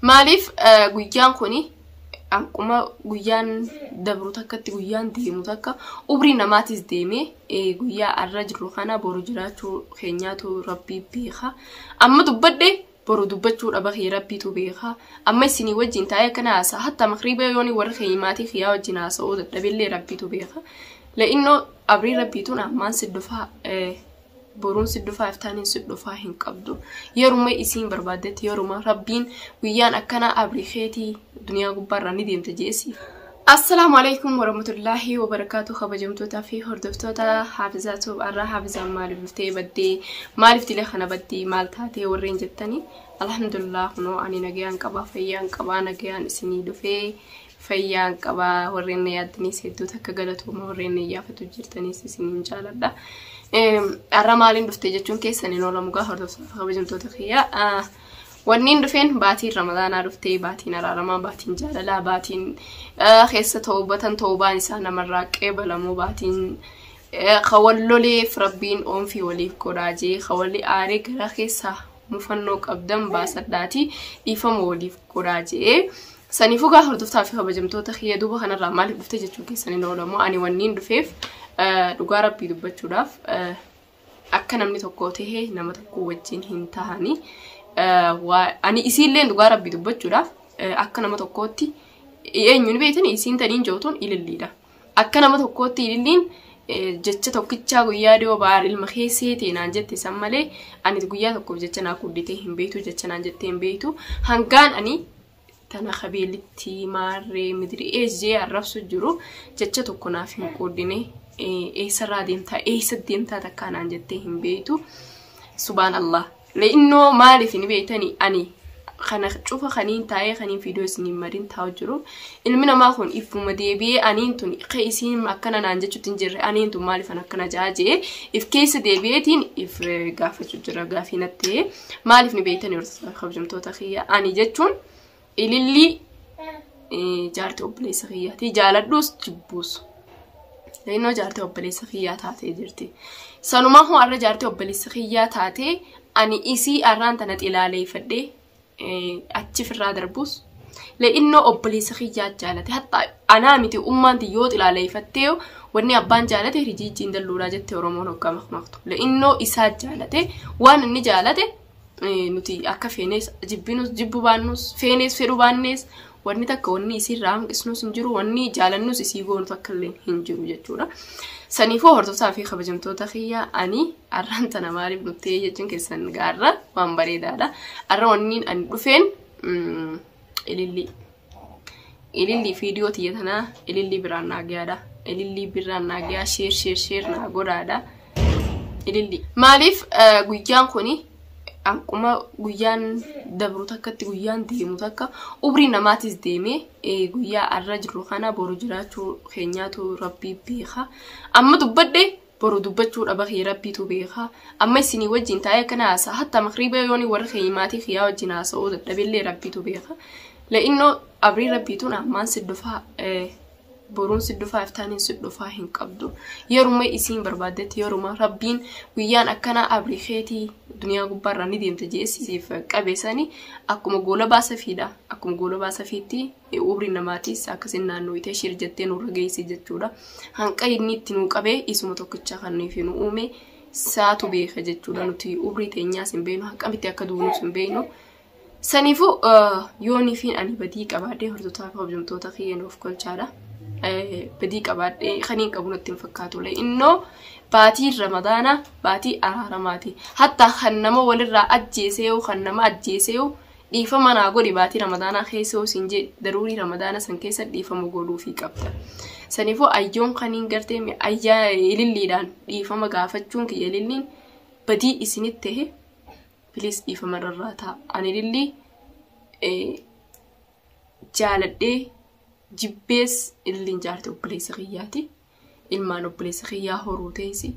مالف قيان كوني أنكما قيان دبروتك قيان ديموتك أبرينا ما تزديمي قيا الرجل خنا برجلاتو خنياتو ربي بيخا أما دبدي برو دبتشو أبغي ربي تبيخا أما سني وجين تايا كناسا حتى مخريبا يوني ورخيماتي خيا وجناسا أو دبلي ربي تبيخا لأنه أبري ربي تونا ما نسدفها برون سدفها افتانين سدفها هن قبضو يروما إسين بربادت يروما ربين ويان أكنا أبري خيتي دنيا قبارا نديم تجيسي. السلام عليكم ورحمة الله وبركاته. خبجمتو تافي هردفتوتا حافظاتو أرى حافظا مالفتي بدي مالفتي لخنا بدي مالتاتي ورين جتني الحمد لله نو أني نجيان كبا فيان كبا نجيان سني دفي فيان كبا ورين يادني سيدو تكجلتو ما ورين يافتو جرتني سنين جالدا أرى مالين دفتي جتون كيسني نولا مجا هردفتو خبجمتو تخيا ونين دفين باتين رمضان عرفتي باتين رمضان باتين جاللا باتين خيسة توبة نسانا مراك بلمو باتين خولو لي فربين أم في ولي كوراجي خولي آريك رخيصة مفنوك أبدن باسداتي إفهم ولي كوراجي سنفوقا هردفتا في خبجمتو تخيا دوبا خنا رمالي دفتي جتون كيساني نولا مو أني ونين دفيف لغارة بيدو بچو داف أكا نمني توقوته نما تقو وجين هنتهاني وأني إسين لين دوغا ربي دبچو داف أكا نما توقوتي eenyuun beetani isiin taniin jootuun ililliidha akka nama tokkootti ililliin jecha tokkichaa guyyaa dhiyoo baar ilma keesseetii naan jette san malee ani guyyaa tokkoof jecha naa kudditee hin beektu jecha naan jettee hin beektu hangaan ani tana qabeelitti maarree midri eejjee arrabsu jiru jecha tokko naaf hin kuddine eessarraa deemtaa eessa deemtaa takkaa naan jettee hin beektu subhaanallah le'innoo maaliif hin beektani ani خنا شوفها خنين تاعي خنين فيديو سنين مرين تاوجرو المنا ما خون إفهم ديبي أنينتون قيسين ما كنا نانجت تنجر أنينتون مالي فنا كنا جاجي إف كيس ديبيتين إف قافة تجرا قافينة تي مالي فني بيتني ورث خبجم توتخية أني جتون اللي جارتي أبلي سخية تي جالدوس جبوس لأنه جارتي أبلي سخية تاتي جرتي سانو ما هو أرى جارتي أبلي سخية تاتي أني إسي أران تنت إلى فدي أتشوف الرادر بوس لأنه أبلي سخيات جالته حتى أنا متى أمان تيوت إلى ليفتيو وني أبان جالته رجيج جند اللورا جت ورمونه كم مختو لأنه إسات جالته وان إني جالته نتي أكا فينيس جبينوس جبو بانوس فينيس فيرو بانيس وني تكوني يصير رام اسمه سنجرو وني جالنوس يسيبون تكلين هنجرو جتورا سنيفو هرتوتا في خبجمتو تخيا أني أرانتنا ماري بنتي جتون كيسان غارة وان بريدادا أرانين أن دفين إللي فيديو تيتنا إللي برانا جادا إللي برانا جا شير ناغورادا إللي مالف قيان كوني أنكما قيان دبروتك قيان ديموتك أبرينا ما تزديمي قيا الرجل خنا برجلاتو خنياتو ربي بيخا أما دبدي برو دبچو أبغي ربي تبيخا أما سني وجين تايا كناسا حتى مخريبا يوني ورخيماتي خيا وجناسا أو دبلي ربي تبيخا لأنه أبري ربي تونا ما نسدفها برون سدفها افتانين سدفها هن قبضو يروما إسين بربادت يروما ربين ويان أكنا أبري خيتي دنيا قبارا نديم تجيسي سيف قبساني أكو مقولة باسا فيدا أكو مقولة باسا فيتي أبري نماتي ساكسين نانو يتشير جتين ورغيسي جتشودا هنكا ينيتنو قبه اسمو توكتشا خانو فينو أومي ساتو بيخ جتشودا نتي أبري تينيا سنبينو هنكا بيتي أكدونو سنبينو سنفو يوني فين أني بديك أبادي هردوتا خبجمتو تخيين وفكل شارع بديك أبادي خنين كابونتين فكاتو لأنه باتي رمضان باتي أراماتي حتى خنما ولرا أجيسيو خنما أجيسيو ديفا ما ناقولي باتي رمضان خيسو سنجي ضروري رمضان سنكيسا ديفا مقولو في كابتا سنفو أيون خنين قرتي مي أيا إلي دان ديفا مقافتشون كي يلين بدي إسنته بليس ديفا مرراتا أني للي جالدي جبس اللي نجارته بليس خياتي المانو بليس خيا هروتيسي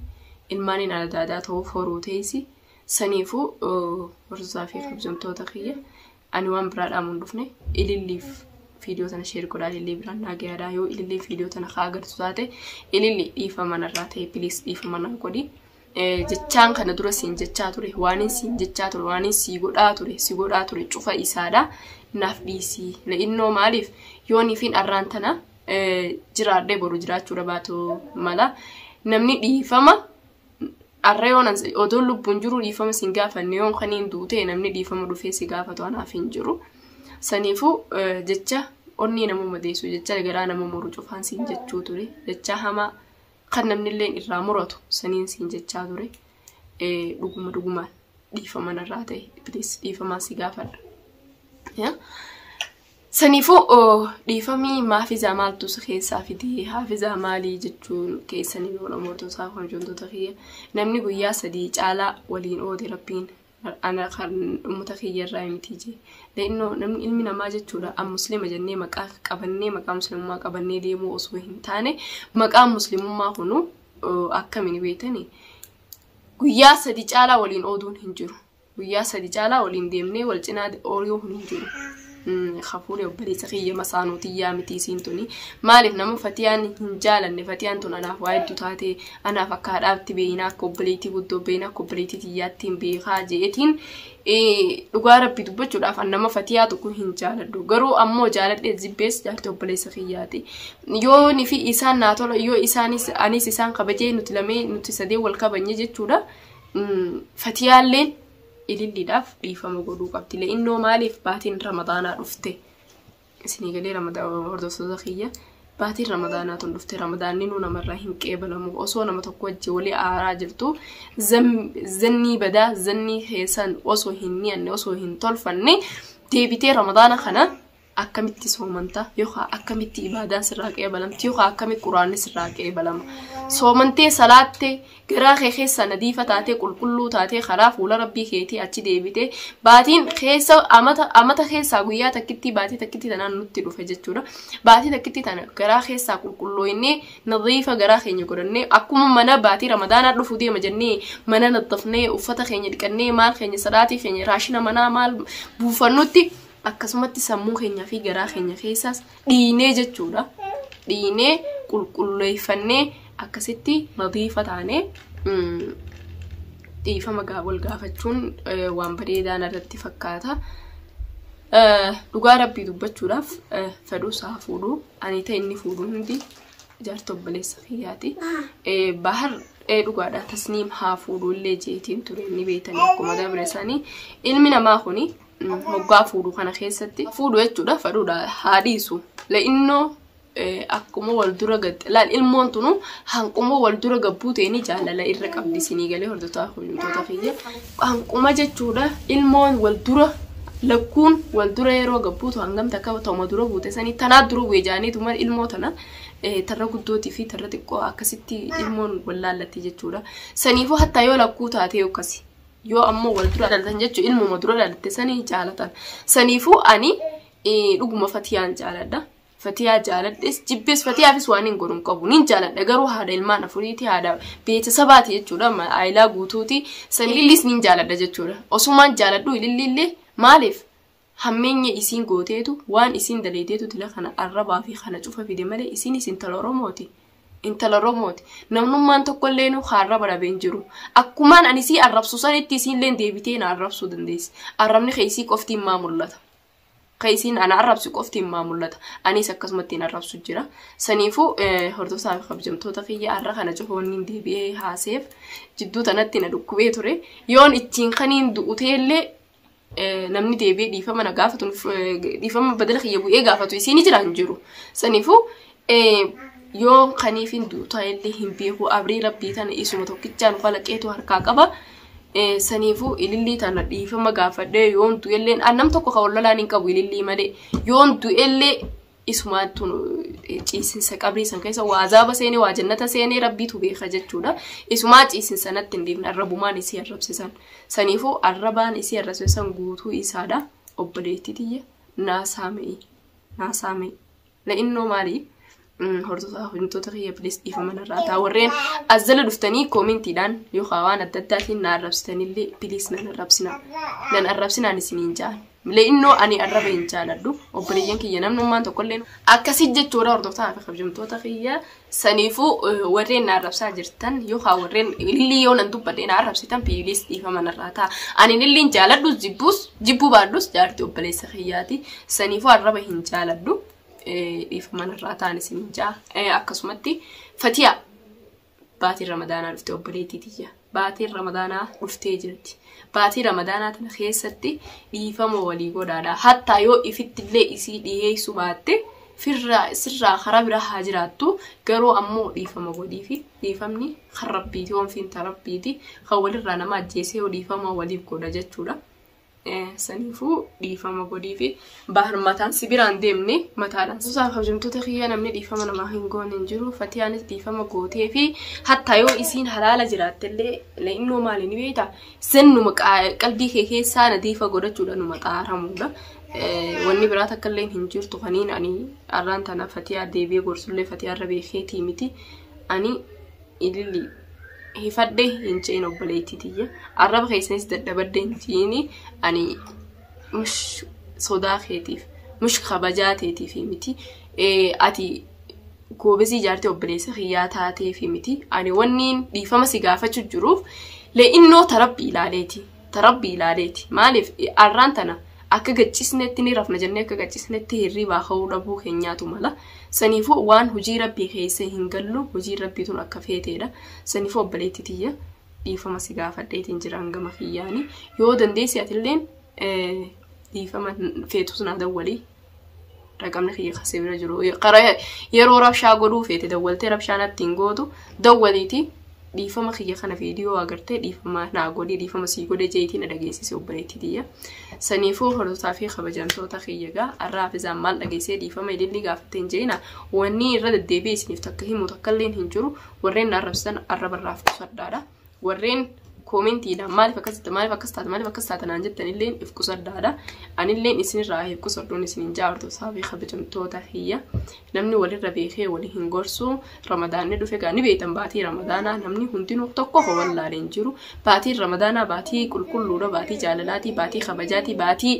الماني على دادات هو هروتيسي سنيفو ورزا في خبزمتو تخيا أنا وان براد أمون دفني اللي فيديو تنا شير كودا اللي براد ناجي رايو اللي فيديو تنا خاغر سواتي اللي إيفا من الراتي بليس إيفا من كودي jechaan kana dura siin jechaa ture waan siin jechaa ture waan si godhaa ture cufa isaadha naaf dhiisii la'innoo maaliif yooniifin arraan tana jiraadhee boru jiraachuu baatu mala namni dhiifama arrayoon odoo lubbuun jiru dhiifama siin gaafanne yoon kaniin duute namni dhiifama dhufee si gaafatu anaaf hin jiru saniifuu jecha onni nama madeessu jecha garaa nama muru cufaan siin jechuu ture jecha hamaa kan namni illee irraa muratu saniin siin jechaa ture dhuguma dhiifama narraa ta'e please dhiifama si gaafadha ya saniifuu dhiifamii maafiza maaltu keessaa fidee haafiza maalii jechuun keessanii lola moototaa konjontota kiyya namni guyyaa 3 caalaa waliin oode rabbiin ana kan ummata kiyya irraa miti je le'inno namni ilmi namaa jechuudha am muslima jennee maqaa qabannee maqaa muslimummaa qabannee deemuu osoo hin taane maqaa muslimummaa kunu akkamiin beeytanii guyyaa 3 caalaa waliin ooduun hin jiru guyyaa 3 caalaa waliin deemnee wal cinaa ooriyoo hin jiru خافوري وبليس خيّة مسانوتي يا متيسين توني مالف نمو فتيان هنجالا فتيان تون أنا وايد تاتي أنا فكر أبتي بينا كوبليتي ودو بينا كوبليتي تياتين بخاجيتين لغارة بيدوبتشو لاف أنما فتيان تكو هنجالا دوغرو أمو جالت إزيبس جالتو بليس خيّاتي يو نفي إسان ناتولو يو إساني أنيس إسان قبجي نتلمي نتسدي والكبني جتشودا فتيان لين ililli daf dhiifama godhuu qabdi le'innoo maaliif baatiin ramadaanaa dhufte isinii galee ramadaan hordoftoota kiyya baatiin ramadaanaa tun dhufte ramadaanni nu namarraa hin qeebalamu osoo nama tokko wajji walii aaraa jirtu zannii badaa zannii keessan osoo hin ni'anne osoo hin tolfanne deebitee ramadaana kana akkamitti soomanta yookaan akkamitti ibaadaan sirraa qeebalamti yookaan akkamitti quraanni sirraa qeebalama soomantee salaattee garaa keessa nadiifa taatee qulqulluu taatee karaa fuula rabbii keetii achi deebitee baatiin keessa amata keessaa guyyaa takkitti baatii takkitti tanaan nutti dhufe jechuudha baatii takkitti tana garaa keessaa qulqullooyinee nadiifa garaa keenya godhannee akkuma mana baatii ramadaanaa dhufu deema jennee mana nadafnee uffata keenya dhiqannee maal keenya salaatii keenya raashina manaa maal buufannutti akkasumatti sammuu keenya fi garaa keenya keessas dhiinee jechuudha dhiinee qulqulleeffannee akkasitti nadiifa taanee dhiifama wal gaafachuun waan bareedaan irratti fakkaata dhugaa rabbii dubbachuudhaaf fedhuu isaa fuudhuu ani ta'e inni fuudhuu hundi jaartoo obboleessa kiyyaati bahar dhugaadha tasniim haa fuudhuu illee jeetiin ture inni beetanii akkuma dabre isaanii ilmi namaa kuni hoggaa fuudhuu kana keessatti fuudhuu jechuudha fedhuudha haadhiisu le'innoo akkuma wal dura gad laal ilmoon tunu hanquma wal dura gabbuu ta'eni jaalala irra qabdi sinii galee hordoftoota kiyya hanquma jechuudha ilmoon wal dura lakkuun wal dura yeroo gabbuutu hangamta akka ta'uma dura buute sanii tanaa dura bu'ee jaaniituma ilmoo tana tarra guddootii fi tarra xiqqoo akkasitti ilmoon wal laallatti jechuudha saniifuu hattaa yoo lakkuu taatee akkasi yoo ammoo wal dura dhalatan jechuu ilmuma dura dhalatte sanii jaalatan saniifuu ani dhuguma fatiyaan jaaladha fatiyaa jaaladhes jibbes fatiyaafis waan hin godhun qabu nin jaaladha garuu haadha ilmaan afuriiti haadha beetisabaati jechuudha aayilaa guutuuti sanillis nin jaaladha jechuudha osumaan jaaladhu ilillee maaliif hammeenya isiin gooteetu waan isiin daleeteetu tila kana arrabaa fi kana cufa fide malee isiin intala Oromooti namnummaan tokkollee nu harraba dhabeen jiru akkumaan ani isii arrabsu sanitti isiinlee deebitee na arrabsuu dandeessi arrabni keesii qoftiin maa mul'ata كيسين أنا أعرف سوق أفتي ما مولته أني سكس متين أعرف سجرا سنيفو هردو صار خبجم توتا في أعرف أنا جهون نندي بيه حاسف جدو تنتين أدوكوي تري يون إتين خنين دو أتيلي نمني ديبي دي فما نقافتون دي فما بدل خيبو إيه قافتو يسيني جران جرو سنيفو يون خنيفين دو تايلي هم بيهو أبري ربي تان إيسو متوكيتشان فالكيتو هركاكبا sanifu ililli tana dhiifama gaafadhe yoon du'elleen annam tokko kawallaan hin qabu ililli male yoon du'ellee isumaatu ciisinsa qabriisan keessa waazaaba seenee waa jannata seenee rabbiitu beeka jechuudha isumaa ciisinsa natti hin deemne arrabumaan isii arrabsisan sanifu arrabaan isii arrabsisan guutuu isaadha obboleettitiyya naasaame la innoo maali hordofaa huntoota kiyya bilis dhiifama narraa taa warreen azzala dhuftanii koomentiidhaan yookaan waan adda addaatiin na arrabsitanillee bilis nan arrabsinaan isiniin jaan لأنه أنا أربعين جالدو وبريجن كي ينام نمان تقولين أكاسيد جتورا وردوتها في خبجمتو تخيّة سنيفو ورين عرب ساجرتن يوخا ورين اللي يون أنتو بدين عرب سيتن بيليس دي فما نراتا أنا اللي جالدو جيبو باردوس جارتي وبليس خيّاتي سنيفو أربعين جالدو دي فما نراتا نسنجا أكاسمتي فتيا باتي رمضان عرفتي وبليتي تيجا باتي رمضان عرفتي جرتي باتي رمضان تنخيستي ديفما ولي غدادا حتى يو إفتلي إسي ديهي سباتي فرا سرا خراب راح جراتو قالوا أمو ديفما غديفي ديفمني خربيتي وان فين تربيتي خول رانا ما جيسي وديفما ولي غدا جتودا سنيفو ديفما غديفي بحر متان سبيران ديمني متان سوسا خجمتو تخيا نمني ديفما نما هنغون نجرو فتيان ديفما غوتي في حتى يو إسين حلال جراتلي لأنه مالي نبيتا سنو قلبي كيكي سانا ديفا غدا جودا نمطارمودا wanni biraata kalleen hin jirtu kaniin ani arraan tana fatiyaa deebi'ee gorsullee fatiyaa rabee keetii miti ani ililli hifadde hin ceen obboleettitiyya arraba keessanis daddabadde hin ciini ani mush sodaa keetiif mush kabajaa teetiif miti ati goobesii jaartee obboleessa kiyyaa taateef miti ani wanniin dhiifama si gaafachuu jiruuf le'innoo tarabbii ilaaleeti maaliif arraan tana akka gacchisnetti ni rafna jennee akka gacchisnetti hirriba hawuu dhabuu keenyaatu mala saniifuu waan hojii rabbii keessa hin gallu hojii rabbiitun akka feeteedha saniifuu obboleettitiyya dhiifama si gaafadheetiin jiraan gama kiyyaani yoo dandeessi atilleen dhiifama feetus naa dawwalii raqamni kiyya kasee bira jiru yeroo rabshaa godhuu feete dawwaltee rabshaan ittiin gootu dawwaliiti dhiifama kiyya kana viidiyoo agartee dhiifama naa godhii dhiifama sii godhee jeetiin dhageessise obboleettitiyya saniifuu hordofaa fi kabajamtoota kiyyagaa arraafisaan maal dhageessee dhiifama ililli gaafatteen jeena wanni irra deddeebi'ee isiniif takka himu takkalleen hin jiru warreen arrabsan arrabarraaf qusaddaadha warreen koomentiidhaan maaliif akkas taata naan jettan illeen if qusaddaadha anilleen isinirraa if qusadduun isinin jaa hordofaa fi kabajamtoota kiyya namni walirra beekee walii hin gorsu ramadaanni dhufe gaani beetan baatii ramadaanaa namni hundinuu tokko hawallaaleen jiru baatii ramadaanaa baatii qulqulluudha baatii jaalalaatii baatii kabajaati baatii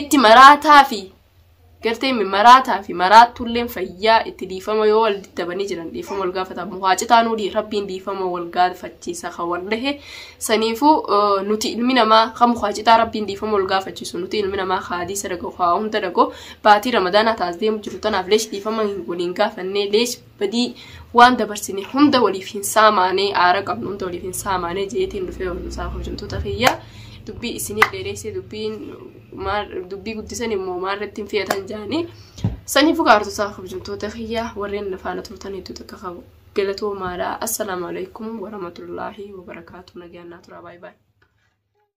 itti maraataa fi gartee maraataa fi maraatulleen fayyaa itti dhiifama yoo wal dabanii jiran dhiifama wal gaafata muhaacitaanuu rabbiin dhiifama wal gaafachiisa kawallehe saniifuu nuti ilmi namaa kan muhaacitaa rabbiin dhiifama wal gaafachiisu nuti ilmi namaa haadiisa dhagoo haa hunda dhagoo baatii ramadaanaa taas deemu jiru tanaaf leesh dhiifama waliin gaafannee leesh badii waan dabarsine hunda waliif hin saamaanee aara qabnu hunda waliif hin saamaanee jeetiin dhufee walisaa hojjamtoota kiyyaa dubbii isinii dheereessee dubbii guddisan immoo maarratti hin fe'atan jaanii saniifuu gaartotaa hojjamtoota kiyyaa warreen nafaana turtan hedduu takka qabu galatoomaadha assalaamu alaykum warahmatullaahi wabarakaatu nagaannaa tura baay'ee